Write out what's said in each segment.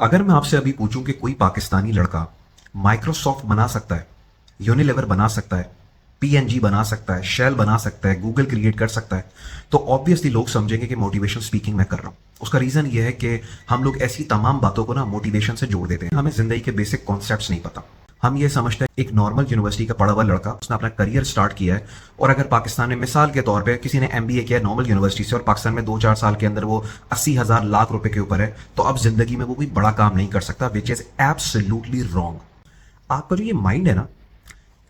अगर मैं आपसे अभी पूछूं कि कोई पाकिस्तानी लड़का माइक्रोसॉफ्ट बना सकता है, यूनिलीवर बना सकता है, पीएनजी बना सकता है, शेल बना सकता है, गूगल क्रिएट कर सकता है, तो ऑब्वियसली लोग समझेंगे कि मोटिवेशन स्पीकिंग मैं कर रहा हूं। उसका रीजन ये है कि हम लोग ऐसी तमाम बातों को ना मोटिवेशन से जोड़ देते हैं। हमें जिंदगी के बेसिक कॉन्सेप्ट्स नहीं पता। हम ये समझते हैं एक नॉर्मल यूनिवर्सिटी का पढ़ा हुआ लड़का उसने अपना करियर स्टार्ट किया है, और अगर पाकिस्तान में मिसाल के तौर पे किसी ने एमबीए किया है नॉर्मल यूनिवर्सिटी से और पाकिस्तान में 2-4 साल के अंदर वो 80,000 लाख रुपए के ऊपर है, तो अब जिंदगी में वो कोई बड़ा काम नहीं कर सकता, विच इज एब्सोल्युटली रॉन्ग। आपका जो ये माइंड है ना,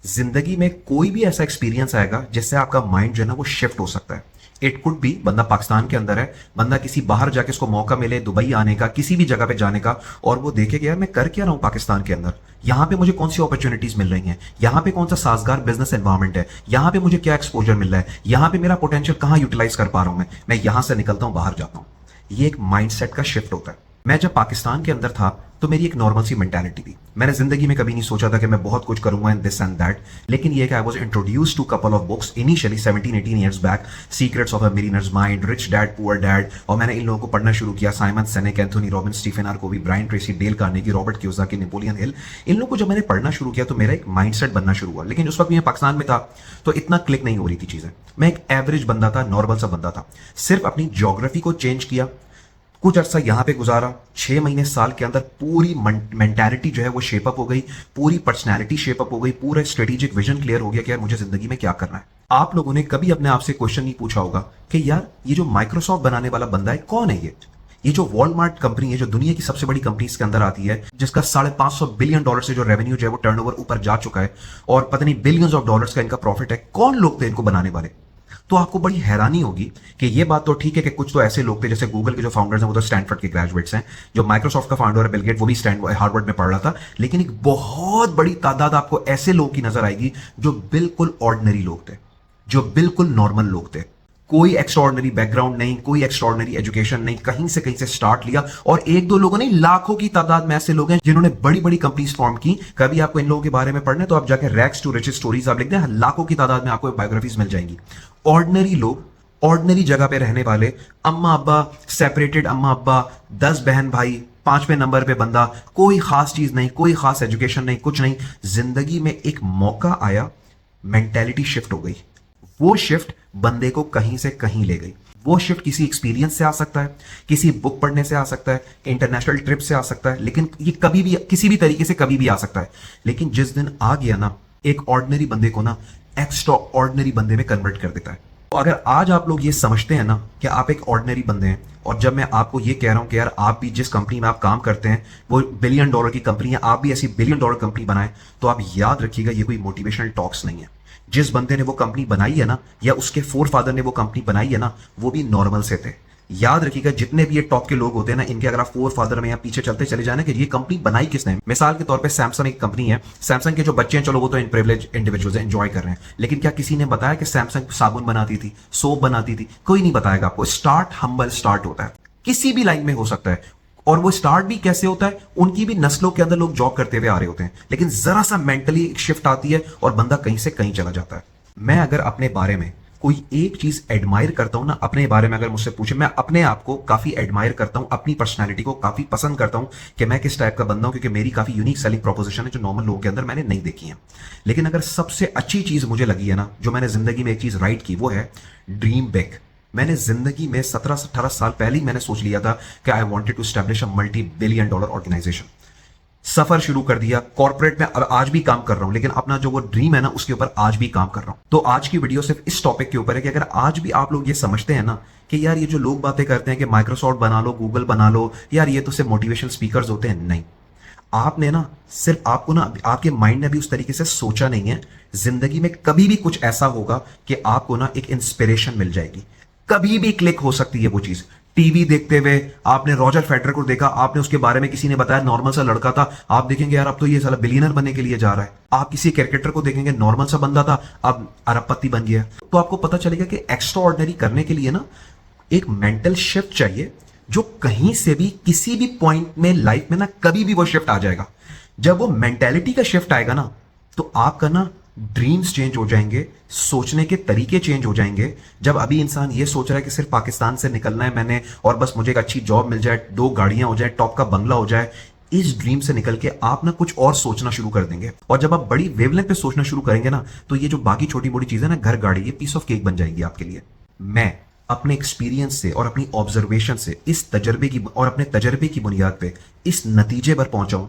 जिंदगी में कोई भी ऐसा एक्सपीरियंस आएगा जिससे आपका माइंड जो है ना वो शिफ्ट हो सकता है। इट कुड बी बंदा पाकिस्तान के अंदर है, बंदा किसी बाहर जाके उसको मौका मिले दुबई आने का, किसी भी जगह पे जाने का, और वो देखे कि यार मैं कर क्या रहा हूं पाकिस्तान के अंदर, यहां पे मुझे कौन सी अपॉर्चुनिटीज मिल रही हैं, यहां पे कौन सा साजगार बिजनेस एनवायरमेंट है, यहां पे मुझे क्या एक्सपोजर मिल रहा है, यहां पे मेरा पोटेंशियल कहां यूटिलाइज कर पा रहा हूं, मैं यहां से निकलता हूं बाहर जाता हूं। ये एक माइंडसेट का शिफ्ट होता है। मैं जब पाकिस्तान के अंदर था तो मेरी एक नॉर्मल सी मेंटालिटी थी। मैंने जिंदगी में कभी नहीं सोचा था कि मैं बहुत कुछ करूंगा इन दिस एंड दैट, लेकिन ये कि I was introduced to couple of books initially 17-18 years back, secrets of a millionaire's mind, rich dad poor dad, और मैंने इन लोगों को पढ़ना शुरू किया। Simon Sinek, Anthony Robbins, Stephen R Covey, Brian Tracy, Dale Carnegie, Robert Kiyosaki, Napoleon Hill, इन लोगों को जब मैंने पढ़ना शुरू किया तो मेरा एक माइंडसेट बनना शुरू हुआ। लेकिन उस वक्त मैं पाकिस्तान में था तो इतना क्लिक नहीं हो रही थी चीजें। मैं एक एवरेज बंदा था, नॉर्मल सा बंदा था। सिर्फ अपनी ज्योग्राफी को चेंज किया, कुछ अर्सा यहां पे गुजारा, 6 महीने साल के अंदर पूरी मेंटालिटी जो है वो शेपअप हो गई, पूरी पर्सनैलिटी शेपअप हो गई, पूरा स्ट्रेटेजिक विजन क्लियर हो गया कि यार मुझे जिंदगी में क्या करना है। आप लोगों ने कभी अपने आप से क्वेश्चन नहीं पूछा होगा कि यार ये जो माइक्रोसॉफ्ट बनाने वाला बंदा है कौन है ये जो वॉलमार्ट कंपनी है जो दुनिया की सबसे बड़ी कंपनीज के अंदर आती है, जिसका $550 बिलियन से जो रेवेन्यू जो है वो टर्नओवर ऊपर जा चुका है, और पता नहीं बिलियंस ऑफ डॉलर्स का इनका प्रॉफिट है, कौन लोग थे इनको बनाने वाले? तो आपको बड़ी हैरानी होगी कि ये बात तो ठीक है कि कुछ तो ऐसे लोग थे, जैसे गूगल के जो फाउंडर्स हैं वो तो स्टैनफोर्ड के ग्रेजुएट्स हैं, जो माइक्रोसॉफ्ट का फाउंडर है बिल गेट वो भी हार्वर्ड में पढ़ रहा था, लेकिन एक बहुत बड़ी तादाद आपको ऐसे लोगों की नजर आएगी जो बिल्कुल ऑर्डिनरी लोग थे, जो बिल्कुल नॉर्मल लोग थे। कोई एक्स्ट्राऑर्डिनरी बैकग्राउंड नहीं, कोई एक्स्ट्राऑर्डिनरी एजुकेशन नहीं, कहीं से स्टार्ट लिया, और एक दो लोगों नहीं लाखों की तादाद में ऐसे लोग हैं जिन्होंने बड़ी बड़ी कंपनीज फॉर्म की। कभी आपको इन लोगों के बारे में पढ़ना है तो आप जाकर रैक्स टू रिचेस स्टोरीज आप लिख दें, लाखों की तादाद में आपको बायोग्राफीज मिल जाएंगी। ऑर्डिनरी लोग, ऑर्डिनरी जगह पे रहने वाले, अम्मा अब्बा सेपरेटेड, अम्मा अब्बा, 10 बहन भाई, 5वें नंबर पे बंदा, कोई खास चीज नहीं, कोई खास एजुकेशन नहीं, कुछ नहीं। जिंदगी में एक मौका आया, मेंटेलिटी शिफ्ट हो गई। वो शिफ्ट बंदे को कहीं से कहीं ले गई। वो शिफ्ट किसी एक्सपीरियंस से आ सकता है, किसी बुक पढ़ने से आ सकता है, इंटरनेशनल ट्रिप से आ सकता है, लेकिन ये कभी भी किसी भी तरीके से कभी भी आ सकता है। लेकिन जिस दिन आ गया ना, एक ऑर्डिनरी बंदे को ना एक्स्ट्रा ऑर्डिनरी बंदे में कन्वर्ट कर देता है। तो अगर आज आप लोग ये समझते हैं ना कि आप एक ऑर्डिनरी बंदे हैं, और जब मैं आपको ये कह रहा हूं कि यार आप भी जिस कंपनी में आप काम करते हैं वो बिलियन डॉलर की कंपनी है, आप भी ऐसी बिलियन डॉलर कंपनी बनाएं, तो आप याद रखिएगा ये कोई मोटिवेशनल टॉक्स नहीं है। जिस बंदे ने वो कंपनी बनाई है ना, या उसके फोर फादर ने वो कंपनी बनाई है ना, वो भी नॉर्मल से थे। याद रखिएगा जितने भी ये टॉप के लोग होते हैं ना, इनके अगर आप फोर फादर में या पीछे चलते चले जाना कि ये कंपनी बनाई किसने। मिसाल के तौर पे सैमसंग एक कंपनी है, सैमसंग के जो बच्चे हैं चलो वो तो इन प्रिविलेज इंडिविजुअल्स एंजॉय कर रहे हैं, लेकिन क्या किसी ने बताया कि सैमसंग साबुन बनाती थी, सोप बनाती थी? कोई नहीं बताएगा आपको। स्टार्ट हम्बल स्टार्ट होता है, किसी भी लाइन में हो सकता है, और वो स्टार्ट भी कैसे होता है, उनकी भी नस्लों के अंदर लोग जॉब करते हुए आ रहे होते हैं, लेकिन जरा सा मेंटली शिफ्ट आती है और बंदा कहीं से कहीं चला जाता है। मैं अगर अपने बारे में कोई एक चीज एडमायर करता हूं ना, अपने बारे में अगर मुझसे पूछे, मैं अपने आप को काफी एडमायर करता हूं, अपनी पर्सनालिटी को काफी पसंद करता हूं कि मैं किस टाइप का बंदा हूं, क्योंकि मेरी काफी यूनिक सेलिंग प्रोपोजिशन है जो नॉर्मल लोगों के अंदर मैंने नहीं देखी है। लेकिन अगर सबसे अच्छी चीज मुझे लगी है ना, जो मैंने जिंदगी में एक चीज राइट की, वो है ड्रीम बिग। मैंने जिंदगी में 17-18 साल पहले ही मैंने सोच लिया था कि I wanted to establish a multi billion dollar organization. सफर शुरू कर दिया, कॉर्पोरेट में आज भी काम कर रहा हूं, लेकिन अपना जो वो ड्रीम है ना उसके ऊपर आज भी काम कर रहा हूं। तो आज की वीडियो सिर्फ इस टॉपिक के ऊपर है कि अगर आज भी आप लोग ये समझते हैं ना कि यार ये जो लोग बातें करते हैं कि माइक्रोसॉफ्ट बना लो, गूगल बना लो, यार ये तो सिर्फ मोटिवेशनल स्पीकर्स होते हैं, नहीं। आपने ना सिर्फ आपको ना आपके माइंड ने भी उस तरीके से सोचा नहीं है। जिंदगी में कभी भी कुछ ऐसा होगा कि आपको ना एक इंस्पिरेशन मिल जाएगी, कभी भी क्लिक हो सकती है वो चीज। टीवी देखते हुए आपने रॉजर फेडरर को देखा, आपने उसके बारे में किसी ने बताया नॉर्मल सा लड़का था, आप देखेंगे यार अब तो ये साला बिलियनर बनने के लिए जा रहा है। आप किसी क्रिकेटर को देखेंगे नॉर्मल सा बंदा था, अब अरबपति बन गया। तो आपको पता चलेगा कि एक्स्ट्रा ऑर्डिनरी करने के लिए ना एक मेंटल शिफ्ट चाहिए, जो कहीं से भी किसी भी पॉइंट में लाइफ में ना कभी भी वो शिफ्ट आ जाएगा। जब वो मेंटेलिटी का शिफ्ट आएगा ना, तो आपका ना ड्रीम्स चेंज हो जाएंगे, सोचने के तरीके चेंज हो जाएंगे। जब अभी इंसान ये सोच रहा है कि सिर्फ पाकिस्तान से निकलना है मैंने, और बस मुझे एक अच्छी जॉब मिल जाए, 2 गाड़ियां हो जाए, टॉप का बंगला हो जाए, इस ड्रीम से निकल के आप ना कुछ और सोचना शुरू कर देंगे। और जब आप बड़ी वेवलेंथ पे सोचना शुरू करेंगे ना, तो ये जो बाकी छोटी मोटी चीजें ना, घर गाड़ी, ये पीस ऑफ केक बन जाएगी आपके लिए। मैं अपने एक्सपीरियंस से और अपनी ऑब्जर्वेशन से इस तजर्बे की और अपने तजर्बे की बुनियाद पे इस नतीजे पर पहुंचा हूं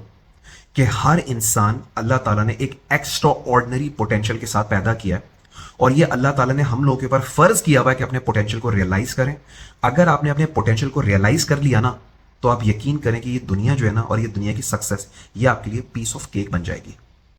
कि हर इंसान अल्लाह ताला ने एक एक्स्ट्रा ऑर्डिनरी पोटेंशियल के साथ पैदा किया है, और ये अल्लाह ताला ने हम लोगों के ऊपर फर्ज किया हुआ है कि अपने पोटेंशियल को रियलाइज करें। अगर आपने अपने पोटेंशियल को रियलाइज कर लिया ना, तो आप यकीन करें कि ये दुनिया जो है ना, और ये दुनिया की सक्सेस, ये आपके लिए पीस ऑफ केक बन जाएगी।